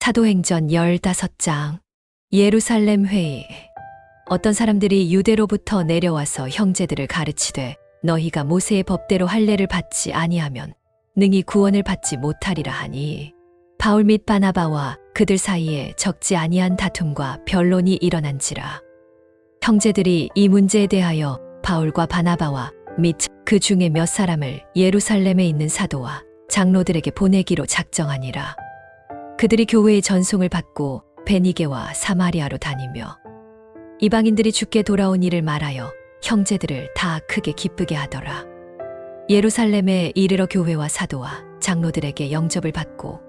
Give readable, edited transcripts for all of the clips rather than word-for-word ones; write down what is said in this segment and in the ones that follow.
사도행전 15장. 예루살렘 회의. 어떤 사람들이 유대로부터 내려와서 형제들을 가르치되 너희가 모세의 법대로 할례를 받지 아니하면 능히 구원을 받지 못하리라 하니, 바울 및 바나바와 그들 사이에 적지 아니한 다툼과 변론이 일어난지라. 형제들이 이 문제에 대하여 바울과 바나바와 및 그 중에 몇 사람을 예루살렘에 있는 사도와 장로들에게 보내기로 작정하니라. 그들이 교회의 전송을 받고 베니게와 사마리아로 다니며 이방인들이 주께 돌아온 일을 말하여 형제들을 다 크게 기쁘게 하더라. 예루살렘에 이르러 교회와 사도와 장로들에게 영접을 받고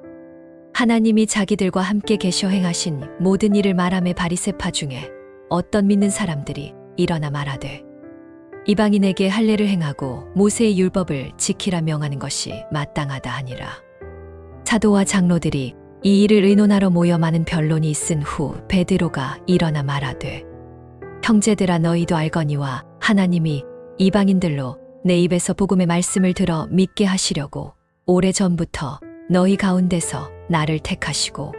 하나님이 자기들과 함께 계셔 행하신 모든 일을 말하며 바리새파 중에 어떤 믿는 사람들이 일어나 말하되, 이방인에게 할례를 행하고 모세의 율법을 지키라 명하는 것이 마땅하다 하니라. 사도와 장로들이 이 일을 의논하러 모여 많은 변론이 있은 후 베드로가 일어나 말하되, 형제들아, 너희도 알거니와 하나님이 이방인들로 내 입에서 복음의 말씀을 들어 믿게 하시려고 오래전부터 너희 가운데서 나를 택하시고,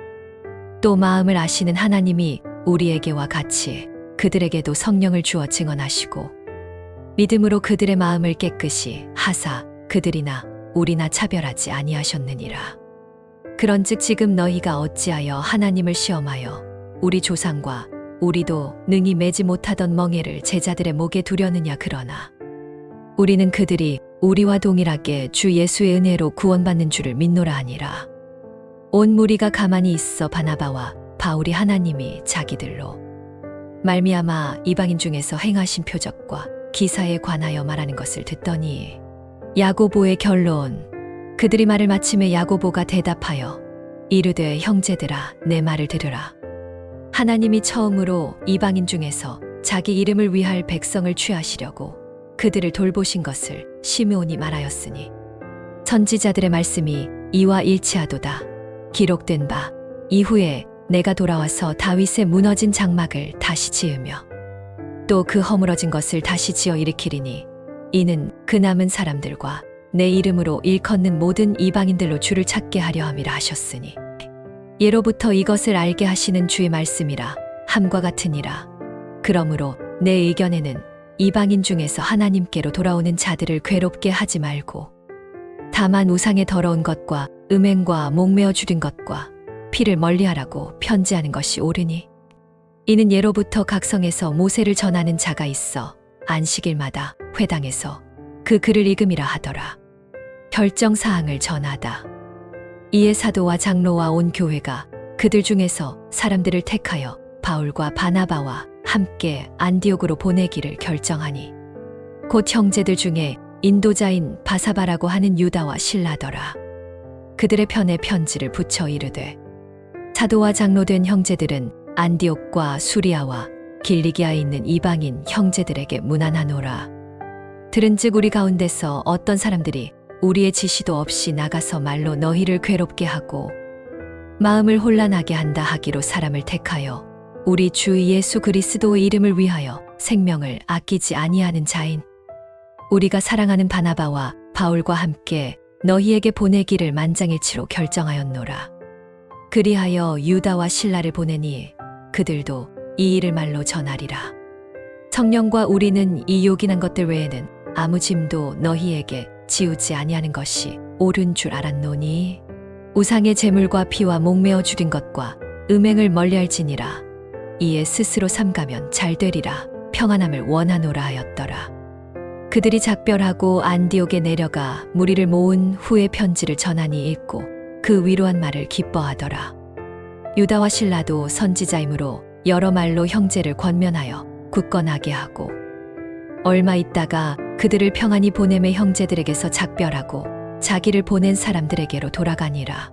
또 마음을 아시는 하나님이 우리에게와 같이 그들에게도 성령을 주어 증언하시고 믿음으로 그들의 마음을 깨끗이 하사 그들이나 우리나 차별하지 아니하셨느니라. 그런즉 지금 너희가 어찌하여 하나님을 시험하여 우리 조상과 우리도 능히 매지 못하던 멍에를 제자들의 목에 두려느냐. 그러나 우리는 그들이 우리와 동일하게 주 예수의 은혜로 구원받는 줄을 믿노라 하니라. 온 무리가 가만히 있어 바나바와 바울이 하나님이 자기들로 말미암아 이방인 중에서 행하신 표적과 기사에 관하여 말하는 것을 듣더니, 야고보의 결론. 그들이 말을 마침에 야고보가 대답하여 이르되, 형제들아, 내 말을 들으라. 하나님이 처음으로 이방인 중에서 자기 이름을 위할 백성을 취하시려고 그들을 돌보신 것을 시므온이 말하였으니, 선지자들의 말씀이 이와 일치하도다. 기록된 바 이후에 내가 돌아와서 다윗의 무너진 장막을 다시 지으며 또 그 허물어진 것을 다시 지어 일으키리니, 이는 그 남은 사람들과 내 이름으로 일컫는 모든 이방인들로 주를 찾게 하려 함이라 하셨으니, 예로부터 이것을 알게 하시는 주의 말씀이라 함과 같으니라. 그러므로 내 의견에는 이방인 중에서 하나님께로 돌아오는 자들을 괴롭게 하지 말고, 다만 우상의 더러운 것과 음행과 목매어 죽인 것과 피를 멀리하라고 편지하는 것이 옳으니, 이는 예로부터 각 성에서 모세를 전하는 자가 있어 안식일마다 회당에서 그 글을 읽음이라 하더라. 결정사항을 전하다. 이에 사도와 장로와 온 교회가 그들 중에서 사람들을 택하여 바울과 바나바와 함께 안디옥으로 보내기를 결정하니, 곧 형제들 중에 인도자인 바사바라고 하는 유다와 실라더라. 그들의 편에 편지를 붙여 이르되, 사도와 장로된 형제들은 안디옥과 수리아와 길리기아에 있는 이방인 형제들에게 문안하노라. 들은즉 우리 가운데서 어떤 사람들이 우리의 지시도 없이 나가서 말로 너희를 괴롭게 하고 마음을 혼란하게 한다 하기로 사람을 택하여 우리 주 예수 그리스도의 이름을 위하여 생명을 아끼지 아니하는 자인 우리가 사랑하는 바나바와 바울과 함께 너희에게 보내기를 만장일치로 결정하였노라. 그리하여 유다와 실라를 보내니 그들도 이 일을 말로 전하리라. 성령과 우리는 이 요긴한 것들 외에는 아무 짐도 너희에게 지우지 아니하는 것이 옳은 줄 알았노니, 우상의 제물과 피와 목매어 죽인 것과 음행을 멀리할지니라. 이에 스스로 삼가면 잘 되리라 평안함을 원하노라 하였더라. 그들이 작별하고 안디옥에 내려가 무리를 모은 후에 편지를 전하니 읽고 그 위로한 말을 기뻐하더라. 유다와 실라도 선지자이므로 여러 말로 형제를 권면하여 굳건하게 하고, 얼마 있다가 그들을 평안히 보내매 형제들에게서 작별하고 자기를 보낸 사람들에게로 돌아가니라.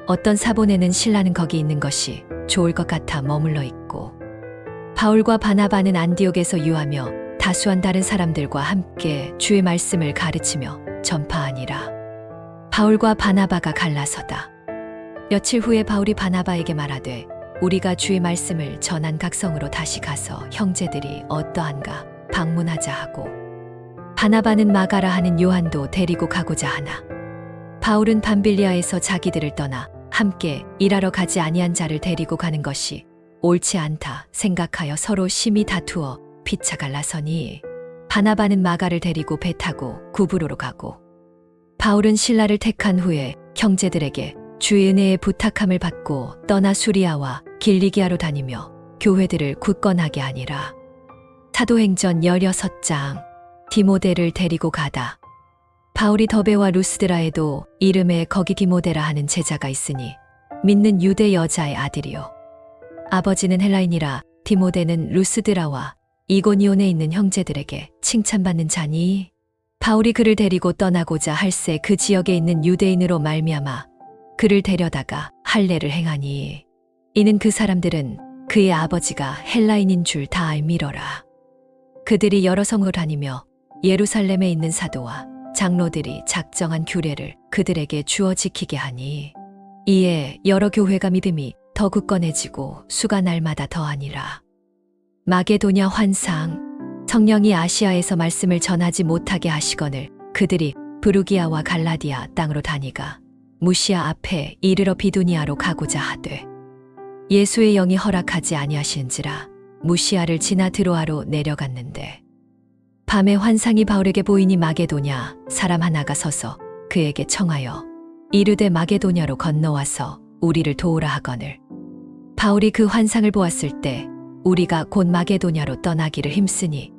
어떤 사본에는 실라는 거기 있는 것이 좋을 것 같아 머물러 있고, 바울과 바나바는 안디옥에서 유하며 다수한 다른 사람들과 함께 주의 말씀을 가르치며 전파하니라. 바울과 바나바가 갈라서다. 며칠 후에 바울이 바나바에게 말하되, 우리가 주의 말씀을 전한 각 성으로 다시 가서 형제들이 어떠한가 방문하자 하고, 바나바는 마가라 하는 요한도 데리고 가고자 하나, 바울은 밤빌리아에서 자기들을 떠나 함께 일하러 가지 아니한 자를 데리고 가는 것이 옳지 않다 생각하여 서로 심히 다투어 피차가 나서니 바나바는 마가를 데리고 배 타고 구브로로 가고 바울은 실라를 택한 후에 형제들에게 주의 은혜의 부탁함을 받고 떠나 수리아와 길리기아로 다니며 교회들을 굳건하게 하니라. 사도행전 16장. 디모데를 데리고 가다. 바울이 더베와 루스드라에도 이름에 거기 디모데라 하는 제자가 있으니 믿는 유대 여자의 아들이요 아버지는 헬라인이라 디모데는 루스드라와 이고니온에 있는 형제들에게 칭찬받는 자니 바울이 그를 데리고 떠나고자 할새 그 지역에 있는 유대인으로 말미암아 그를 데려다가 할례를 행하니 이는 그 사람들은 그의 아버지가 헬라인인 줄 다 알미러라. 그들이 여러 성을 다니며 예루살렘에 있는 사도와 장로들이 작정한 규례를 그들에게 주어 지키게 하니 이에 여러 교회가 믿음이 더 굳건해지고 수가 날마다 더하니라. 마게도냐 환상. 성령이 아시아에서 말씀을 전하지 못하게 하시거늘 그들이 부르기아와 갈라디아 땅으로 다니가 무시아 앞에 이르러 비두니아로 가고자 하되 예수의 영이 허락하지 아니하시는지라 무시아를 지나 드로아로 내려갔는데 밤에 환상이 바울에게 보이니 마게도냐 사람 하나가 서서 그에게 청하여 이르되 마게도냐로 건너와서 우리를 도우라 하거늘 바울이 그 환상을 보았을 때 우리가 곧 마게도냐로 떠나기를 힘쓰니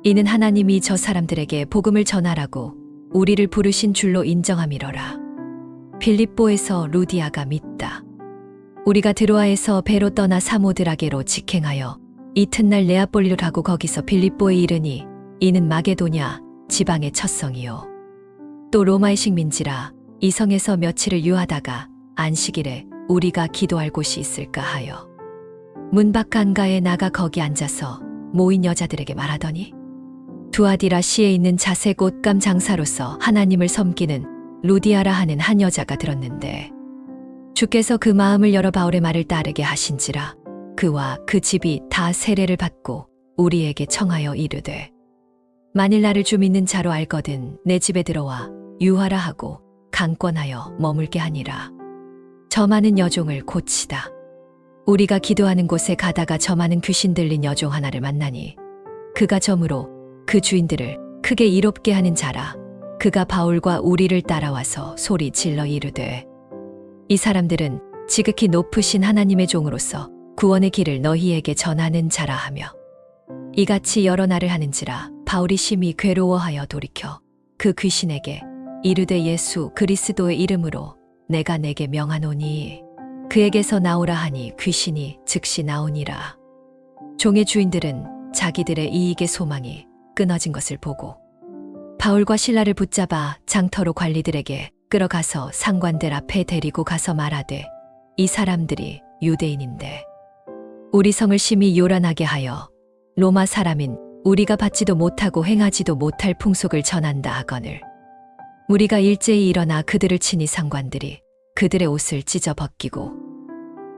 이는 하나님이 저 사람들에게 복음을 전하라고 우리를 부르신 줄로 인정함이러라. 빌립보에서 루디아가 믿다. 우리가 드로아에서 배로 떠나 사모드라게로 직행하여 이튿날 네아폴리로 가고 거기서 빌립보에 이르니 이는 마게도냐 지방의 첫성이요 또 로마의 식민지라 이 성에서 며칠을 유하다가 안식일에 우리가 기도할 곳이 있을까 하여 문밖 강가에 나가 거기 앉아서 모인 여자들에게 말하더니 두아디라시에 있는 자색 옷감 장사로서 하나님을 섬기는 루디아라 하는 한 여자가 들었는데 주께서 그 마음을 열어 바울의 말을 따르게 하신지라 그와 그 집이 다 세례를 받고 우리에게 청하여 이르되 만일 나를 주 믿는 자로 알거든 내 집에 들어와 유하라 하고 강권하여 머물게 하니라. 저 많은 여종을 고치다. 우리가 기도하는 곳에 가다가 저 많은 귀신 들린 여종 하나를 만나니 그가 점으로 그 주인들을 크게 이롭게 하는 자라. 그가 바울과 우리를 따라와서 소리 질러 이르되 이 사람들은 지극히 높으신 하나님의 종으로서 구원의 길을 너희에게 전하는 자라 하며 이같이 여러 날을 하는지라 바울이 심히 괴로워하여 돌이켜 그 귀신에게 이르되 예수 그리스도의 이름으로 내가 내게 명하노니 그에게서 나오라 하니 귀신이 즉시 나오니라. 종의 주인들은 자기들의 이익의 소망이 끊어진 것을 보고 바울과 실라를 붙잡아 장터로 관리들에게 끌어가서 상관들 앞에 데리고 가서 말하되 이 사람들이 유대인인데 우리 성을 심히 요란하게 하여 로마 사람인 우리가 받지도 못하고 행하지도 못할 풍속을 전한다 하거늘 우리가 일제히 일어나 그들을 치니 상관들이 그들의 옷을 찢어 벗기고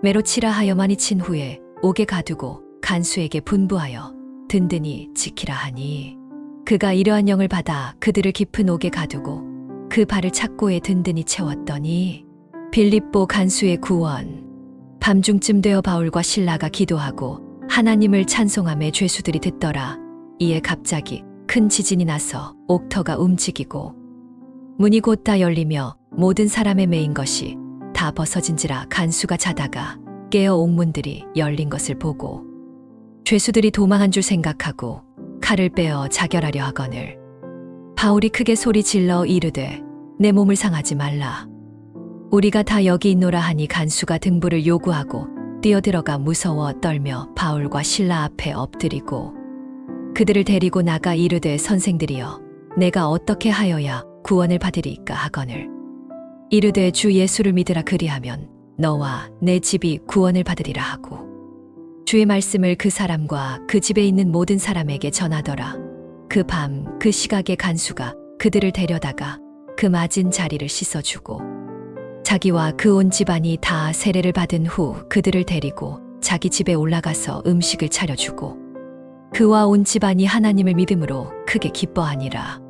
매로 치라 하여 많이 친 후에 옥에 가두고 간수에게 분부하여 든든히 지키라 하니 그가 이러한 영을 받아 그들을 깊은 옥에 가두고 그 발을 착고에 든든히 채웠더니 빌립보 간수의 구원. 밤중쯤 되어 바울과 실라가 기도하고 하나님을 찬송하며 죄수들이 듣더라. 이에 갑자기 큰 지진이 나서 옥터가 움직이고 문이 곧 다 열리며 모든 사람의 매인 것이 다 벗어진지라 간수가 자다가 깨어 옥문들이 열린 것을 보고 죄수들이 도망한 줄 생각하고 칼을 빼어 자결하려 하거늘 바울이 크게 소리 질러 이르되 내 몸을 상하지 말라. 우리가 다 여기 있노라 하니 간수가 등불을 요구하고 뛰어들어가 무서워 떨며 바울과 실라 앞에 엎드리고 그들을 데리고 나가 이르되 선생들이여 내가 어떻게 하여야 구원을 받으리이까 하거늘 이르되 주 예수를 믿으라 그리하면 너와 내 집이 구원을 받으리라 하고 주의 말씀을 그 사람과 그 집에 있는 모든 사람에게 전하더라. 그 밤 그 시각에 간수가 그들을 데려다가 그 맞은 자리를 씻어주고 자기와 그 온 집안이 다 세례를 받은 후 그들을 데리고 자기 집에 올라가서 음식을 차려주고 그와 온 집안이 하나님을 믿음으로 크게 기뻐하니라.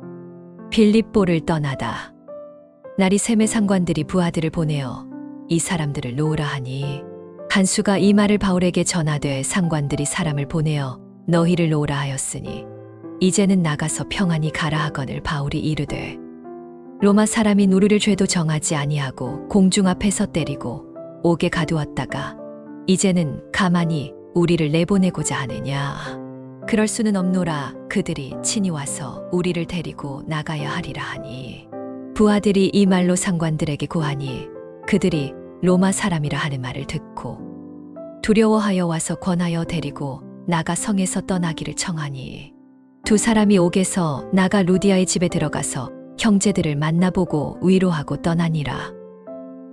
빌립보를 떠나다. 날이 샘의 상관들이 부하들을 보내어 이 사람들을 놓으라 하니 간수가 이 말을 바울에게 전하되 상관들이 사람을 보내어 너희를 놓으라 하였으니 이제는 나가서 평안히 가라 하거늘 바울이 이르되 로마 사람인 우리를 죄도 정하지 아니하고 공중 앞에서 때리고 옥에 가두었다가 이제는 가만히 우리를 내보내고자 하느냐. 그럴 수는 없노라. 그들이 친히 와서 우리를 데리고 나가야 하리라 하니 부하들이 이 말로 상관들에게 구하니 그들이 로마 사람이라 하는 말을 듣고 두려워하여 와서 권하여 데리고 나가 성에서 떠나기를 청하니 두 사람이 옥에서 나가 루디아의 집에 들어가서 형제들을 만나보고 위로하고 떠나니라.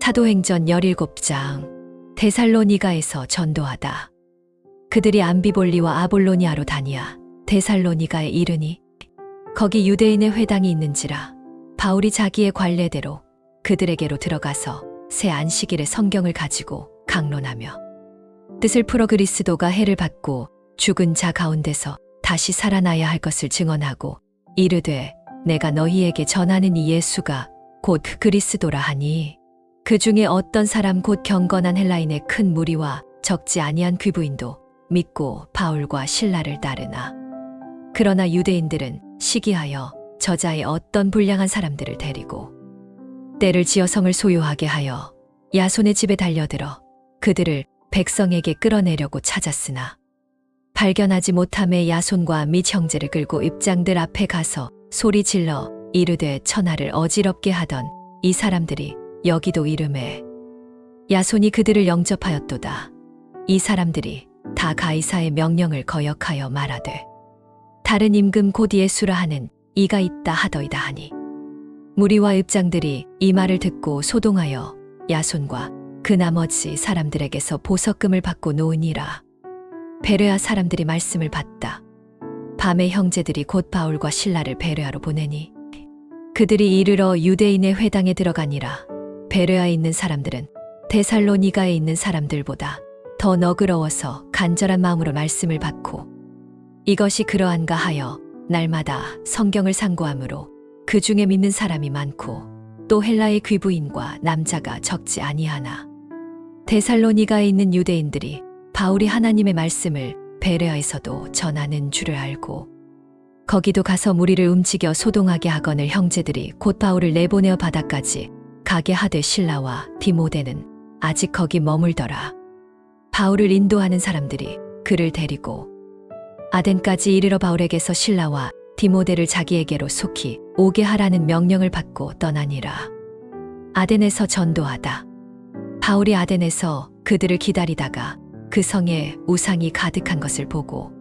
사도행전 17장. 데살로니가에서 전도하다. 그들이 암비볼리와 아볼로니아로 다니아 데살로니가에 이르니 거기 유대인의 회당이 있는지라 바울이 자기의 관례대로 그들에게로 들어가서 새 안식일에 성경을 가지고 강론하며 뜻을 풀어 그리스도가 해를 받고 죽은 자 가운데서 다시 살아나야 할 것을 증언하고 이르되 내가 너희에게 전하는 이 예수가 곧 그리스도라 하니 그 중에 어떤 사람 곧 경건한 헬라인의 큰 무리와 적지 아니한 귀부인도 믿고 바울과 실라를 따르나 그러나 유대인들은 시기하여 저자의 어떤 불량한 사람들을 데리고 때를 지어 성을 소유하게 하여 야손의 집에 달려들어 그들을 백성에게 끌어내려고 찾았으나 발견하지 못함에 야손과 및 형제를 끌고 입장들 앞에 가서 소리 질러 이르되 천하를 어지럽게 하던 이 사람들이 여기도 이름에 야손이 그들을 영접하였도다. 이 사람들이 다 가이사의 명령을 거역하여 말하되 다른 임금 곧 예수라 하는 이가 있다 하더이다 하니 무리와 입장들이 이 말을 듣고 소동하여 야손과 그 나머지 사람들에게서 보석금을 받고 놓으니라. 베레아 사람들이 말씀을 받다. 밤에 형제들이 곧 바울과 실라를 베레아로 보내니 그들이 이르러 유대인의 회당에 들어가니라. 베레아에 있는 사람들은 데살로니가에 있는 사람들보다 더 너그러워서 간절한 마음으로 말씀을 받고 이것이 그러한가 하여 날마다 성경을 상고하므로 그 중에 믿는 사람이 많고 또 헬라의 귀부인과 남자가 적지 아니하나 데살로니가에 있는 유대인들이 바울이 하나님의 말씀을 베레아에서도 전하는 줄을 알고 거기도 가서 무리를 움직여 소동하게 하거늘 형제들이 곧 바울을 내보내어 바다까지 가게 하되 실라와 디모데는 아직 거기 머물더라. 바울을 인도하는 사람들이 그를 데리고 아덴까지 이르러 바울에게서 실라와 디모데를 자기에게로 속히 오게 하라는 명령을 받고 떠나니라. 아덴에서 전도하다. 바울이 아덴에서 그들을 기다리다가 그 성에 우상이 가득한 것을 보고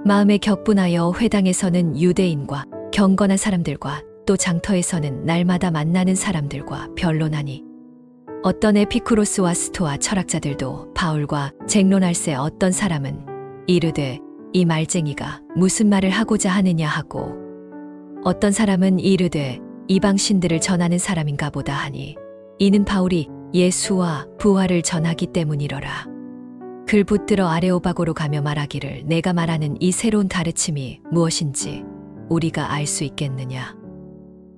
마음에 격분하여 회당에서는 유대인과 경건한 사람들과 또 장터에서는 날마다 만나는 사람들과 변론하니 어떤 에피쿠로스와 스토아 철학자들도 바울과 쟁론할새 어떤 사람은 이르되 이 말쟁이가 무슨 말을 하고자 하느냐 하고 어떤 사람은 이르되 이방신들을 전하는 사람인가 보다 하니 이는 바울이 예수와 부활을 전하기 때문이러라. 글 붙들어 아레오바고로 가며 말하기를 내가 말하는 이 새로운 가르침이 무엇인지 우리가 알 수 있겠느냐.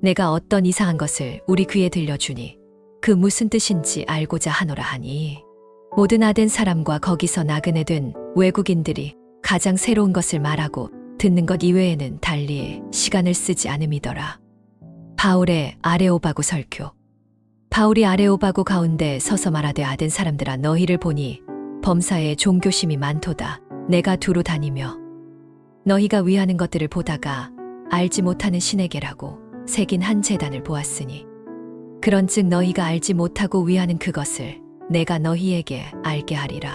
내가 어떤 이상한 것을 우리 귀에 들려주니 그 무슨 뜻인지 알고자 하노라 하니 모든 아덴 사람과 거기서 나그네 된 외국인들이 가장 새로운 것을 말하고 듣는 것 이외에는 달리 시간을 쓰지 않음이더라. 바울의 아레오바고 설교. 바울이 아레오바고 가운데 서서 말하되 아덴 사람들아 너희를 보니 범사에 종교심이 많도다. 내가 두루 다니며 너희가 위하는 것들을 보다가 알지 못하는 신에게라고 새긴 한 제단을 보았으니 그런즉 너희가 알지 못하고 위하는 그것을 내가 너희에게 알게 하리라.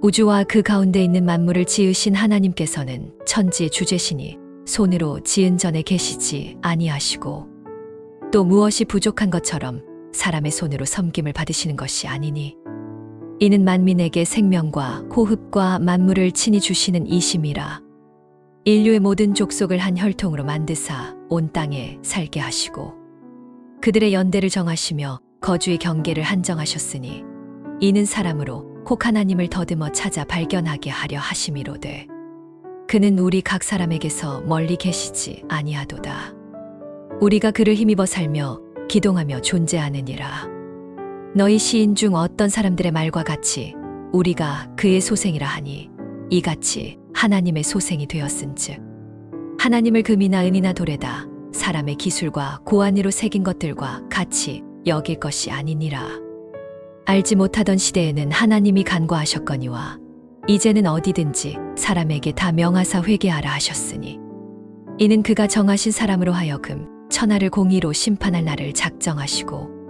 우주와 그 가운데 있는 만물을 지으신 하나님께서는 천지의 주제시니 손으로 지은 전에 계시지 아니하시고 또 무엇이 부족한 것처럼 사람의 손으로 섬김을 받으시는 것이 아니니 이는 만민에게 생명과 호흡과 만물을 친히 주시는 이심이라. 인류의 모든 족속을 한 혈통으로 만드사 온 땅에 살게 하시고 그들의 연대를 정하시며 거주의 경계를 한정하셨으니 이는 사람으로 혹 하나님을 더듬어 찾아 발견하게 하려 하심이로되 그는 우리 각 사람에게서 멀리 계시지 아니하도다. 우리가 그를 힘입어 살며 기동하며 존재하느니라. 너희 시인 중 어떤 사람들의 말과 같이 우리가 그의 소생이라 하니 이같이 하나님의 소생이 되었은즉 하나님을 금이나 은이나 돌에다 사람의 기술과 고안으로 새긴 것들과 같이 여길 것이 아니니라. 알지 못하던 시대에는 하나님이 간과하셨거니와 이제는 어디든지 사람에게 다 명하사 회개하라 하셨으니 이는 그가 정하신 사람으로 하여금 천하를 공의로 심판할 날을 작정하시고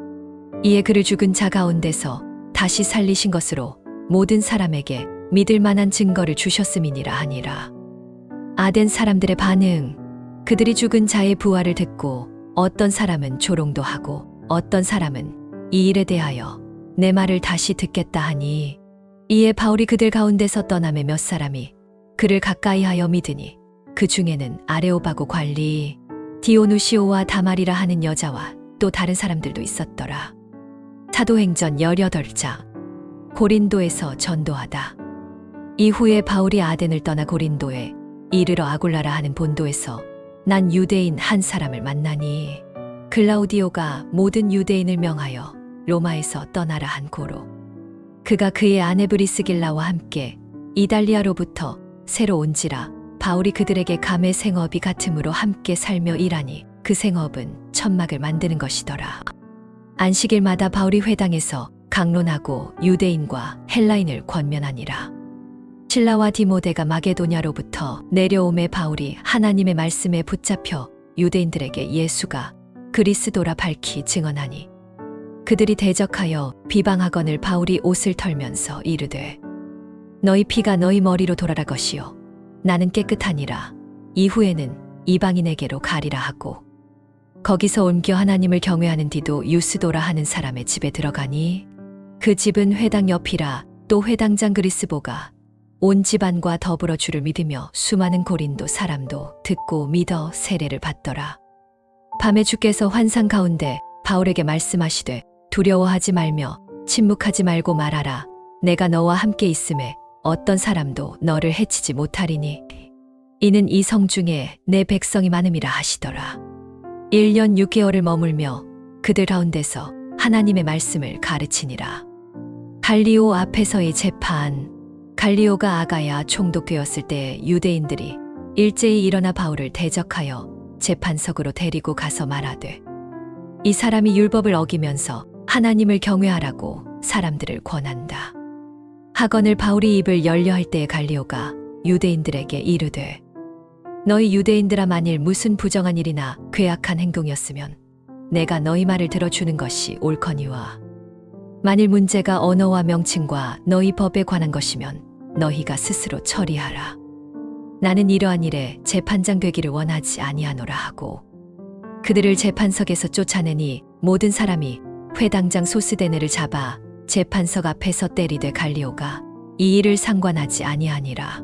이에 그를 죽은 자 가운데서 다시 살리신 것으로 모든 사람에게 믿을 만한 증거를 주셨음이니라 하니라. 아덴 사람들의 반응. 그들이 죽은 자의 부활을 듣고 어떤 사람은 조롱도 하고 어떤 사람은 이 일에 대하여 내 말을 다시 듣겠다 하니 이에 바울이 그들 가운데서 떠나매 몇 사람이 그를 가까이하여 믿으니 그 중에는 아레오바고 관리 디오누시오와 다말이라 하는 여자와 또 다른 사람들도 있었더라. 사도행전 18장. 고린도에서 전도하다. 이후에 바울이 아덴을 떠나 고린도에 이르러 아굴라라 하는 본도에서 난 유대인 한 사람을 만나니 글라우디오가 모든 유대인을 명하여 로마에서 떠나라 한 고로 그가 그의 아내 브리스길라와 함께 이달리아로부터 새로 온지라 바울이 그들에게 감의 생업이 같으므로 함께 살며 일하니 그 생업은 천막을 만드는 것이더라. 안식일마다 바울이 회당에서 강론하고 유대인과 헬라인을 권면하니라. 실라와 디모데가 마게도냐로부터 내려오매 바울이 하나님의 말씀에 붙잡혀 유대인들에게 예수가 그리스도라 밝히 증언하니 그들이 대적하여 비방하거늘 바울이 옷을 털면서 이르되 너희 피가 너희 머리로 돌아라 것이요 나는 깨끗하니라. 이후에는 이방인에게로 가리라 하고 거기서 옮겨 하나님을 경외하는 디도 유스도라 하는 사람의 집에 들어가니 그 집은 회당 옆이라. 또 회당장 그리스보가 온 집안과 더불어 주를 믿으며 수많은 고린도 사람도 듣고 믿어 세례를 받더라. 밤에 주께서 환상 가운데 바울에게 말씀하시되 두려워하지 말며 침묵하지 말고 말하라. 내가 너와 함께 있음에 어떤 사람도 너를 해치지 못하리니 이는 이 성 중에 내 백성이 많음이라 하시더라. 1년 6개월을 머물며 그들 가운데서 하나님의 말씀을 가르치니라. 갈리오 앞에서의 재판. 갈리오가 아가야 총독되었을 때 유대인들이 일제히 일어나 바울을 대적하여 재판석으로 데리고 가서 말하되 이 사람이 율법을 어기면서 하나님을 경외하라고 사람들을 권한다. 하거늘 바울이 입을 열려 할 때에 갈리오가 유대인들에게 이르되 너희 유대인들아 만일 무슨 부정한 일이나 괴악한 행동이었으면 내가 너희 말을 들어주는 것이 옳거니와 만일 문제가 언어와 명칭과 너희 법에 관한 것이면 너희가 스스로 처리하라. 나는 이러한 일에 재판장 되기를 원하지 아니하노라 하고 그들을 재판석에서 쫓아내니 모든 사람이 회당장 소스데네를 잡아 재판석 앞에서 때리되 갈리오가 이 일을 상관하지 아니하니라.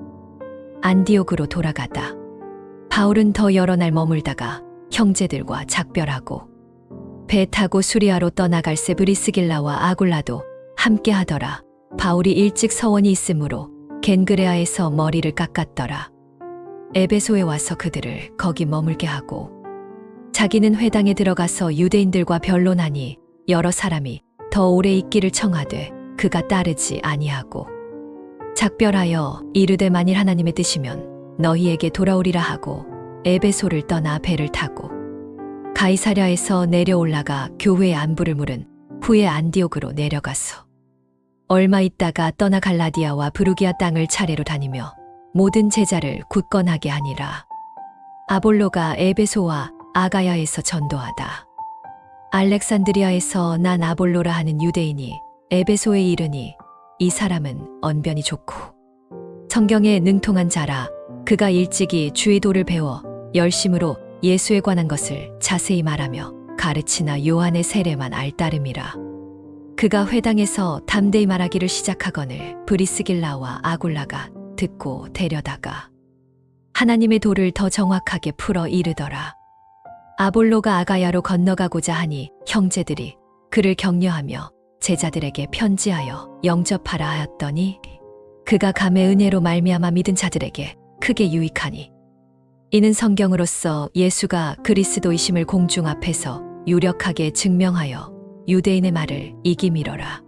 안디옥으로 돌아가다 바울은 더 여러 날 머물다가 형제들과 작별하고 배 타고 수리아로 떠나갈 새 브리스길라와 아굴라도 함께 하더라. 바울이 일찍 서원이 있으므로 겐그레아에서 머리를 깎았더라. 에베소에 와서 그들을 거기 머물게 하고 자기는 회당에 들어가서 유대인들과 변론하니 여러 사람이 더 오래 있기를 청하되 그가 따르지 아니하고 작별하여 이르되 만일 하나님의 뜻이면 너희에게 돌아오리라 하고 에베소를 떠나 배를 타고 가이사랴에서 내려올라가 교회의 안부를 물은 후에 안디옥으로 내려가서 얼마 있다가 떠나 갈라디아와 브루기아 땅을 차례로 다니며 모든 제자를 굳건하게 하니라. 아볼로가 에베소와 아가야에서 전도하다. 알렉산드리아에서 난 아볼로라 하는 유대인이 에베소에 이르니 이 사람은 언변이 좋고 성경에 능통한 자라. 그가 일찍이 주의 도를 배워 열심으로 예수에 관한 것을 자세히 말하며 가르치나 요한의 세례만 알따름이라. 그가 회당에서 담대히 말하기를 시작하거늘 브리스길라와 아굴라가 듣고 데려다가 하나님의 도를 더 정확하게 풀어 이르더라. 아볼로가 아가야로 건너가고자 하니 형제들이 그를 격려하며 제자들에게 편지하여 영접하라 하였더니 그가 감의 은혜로 말미암아 믿은 자들에게 크게 유익하니 이는 성경으로서 예수가 그리스도이심을 공중 앞에서 유력하게 증명하여 유대인의 말을 이기 밀어라.